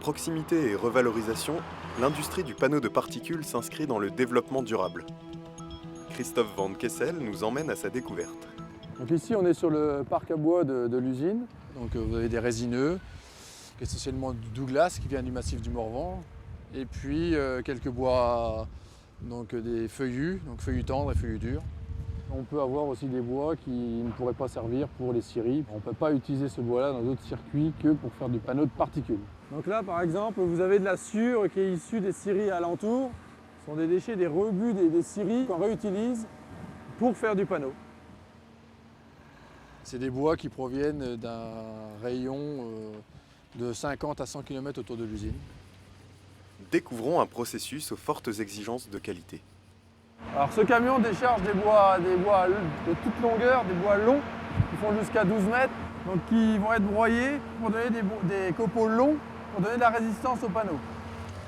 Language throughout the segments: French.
Proximité et revalorisation, l'industrie du panneau de particules s'inscrit dans le développement durable. Christophe Van Kessel nous emmène à sa découverte. Donc ici, on est sur le parc à bois de l'usine. Donc vous avez des résineux, essentiellement du Douglas qui vient du massif du Morvan, et puis quelques bois, donc des feuillus, donc feuillus tendres et feuillus durs. On peut avoir aussi des bois qui ne pourraient pas servir pour les scieries. On ne peut pas utiliser ce bois-là dans d'autres circuits que pour faire du panneau de particules. Donc là, par exemple, vous avez de la sciure qui est issue des scieries alentours. Ce sont des déchets, des rebuts des scieries qu'on réutilise pour faire du panneau. C'est des bois qui proviennent d'un rayon de 50 à 100 km autour de l'usine. Découvrons un processus aux fortes exigences de qualité. Alors ce camion décharge des bois de toute longueur, des bois longs qui font jusqu'à 12 mètres, donc qui vont être broyés pour donner des copeaux longs pour donner de la résistance au panneau.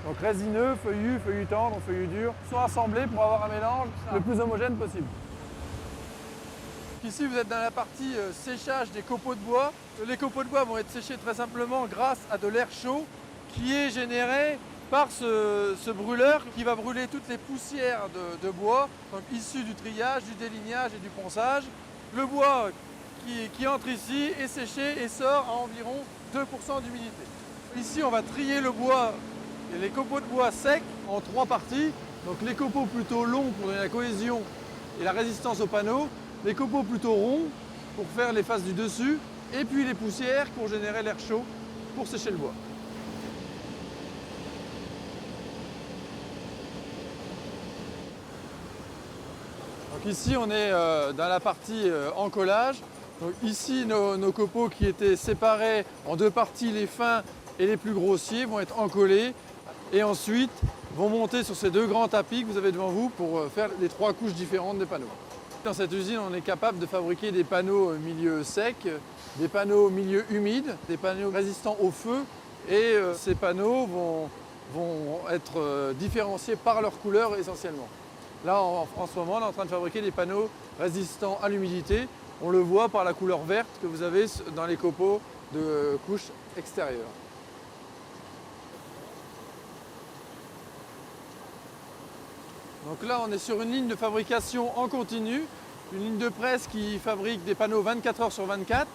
Donc résineux, feuillus tendres, feuillus durs sont assemblés pour avoir un mélange le plus homogène possible. Ici vous êtes dans la partie séchage des copeaux de bois. Les copeaux de bois vont être séchés très simplement grâce à de l'air chaud qui est généré par ce brûleur qui va brûler toutes les poussières de bois, donc issues du triage, du délignage et du ponçage. Le bois qui entre ici est séché et sort à environ 2% d'humidité. Ici on va trier le bois et les copeaux de bois secs en 3 parties. Donc les copeaux plutôt longs pour donner la cohésion et la résistance au panneau, les copeaux plutôt ronds pour faire les faces du dessus, et puis les poussières pour générer l'air chaud pour sécher le bois. Donc ici on est dans la partie encollage. Donc ici nos copeaux qui étaient séparés en 2 parties, les fins et les plus grossiers, vont être encollés et ensuite vont monter sur ces 2 grands tapis que vous avez devant vous pour faire les 3 couches différentes des panneaux. Dans cette usine, on est capable de fabriquer des panneaux milieu sec, des panneaux milieu humide, des panneaux résistants au feu, et ces panneaux vont être différenciés par leur couleur essentiellement. Là, en ce moment, on est en train de fabriquer des panneaux résistants à l'humidité. On le voit par la couleur verte que vous avez dans les copeaux de couche extérieure. Donc là, on est sur une ligne de fabrication en continu, une ligne de presse qui fabrique des panneaux 24 heures sur 24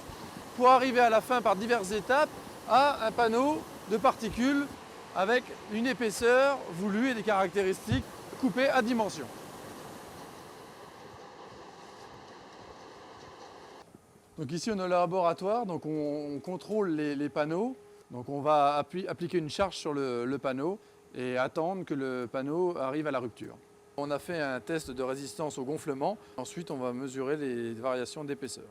pour arriver à la fin par diverses étapes à un panneau de particules avec une épaisseur voulue et des caractéristiques coupées à dimension. Donc ici, on est au laboratoire, donc on contrôle les panneaux. Donc on va appliquer une charge sur le panneau et attendre que le panneau arrive à la rupture. On a fait un test de résistance au gonflement. Ensuite, on va mesurer les variations d'épaisseur.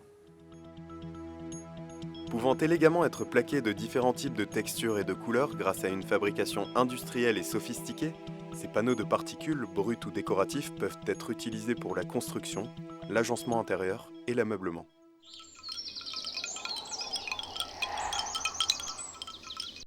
Pouvant élégamment être plaqués de différents types de textures et de couleurs grâce à une fabrication industrielle et sophistiquée, ces panneaux de particules, bruts ou décoratifs, peuvent être utilisés pour la construction, l'agencement intérieur et l'ameublement.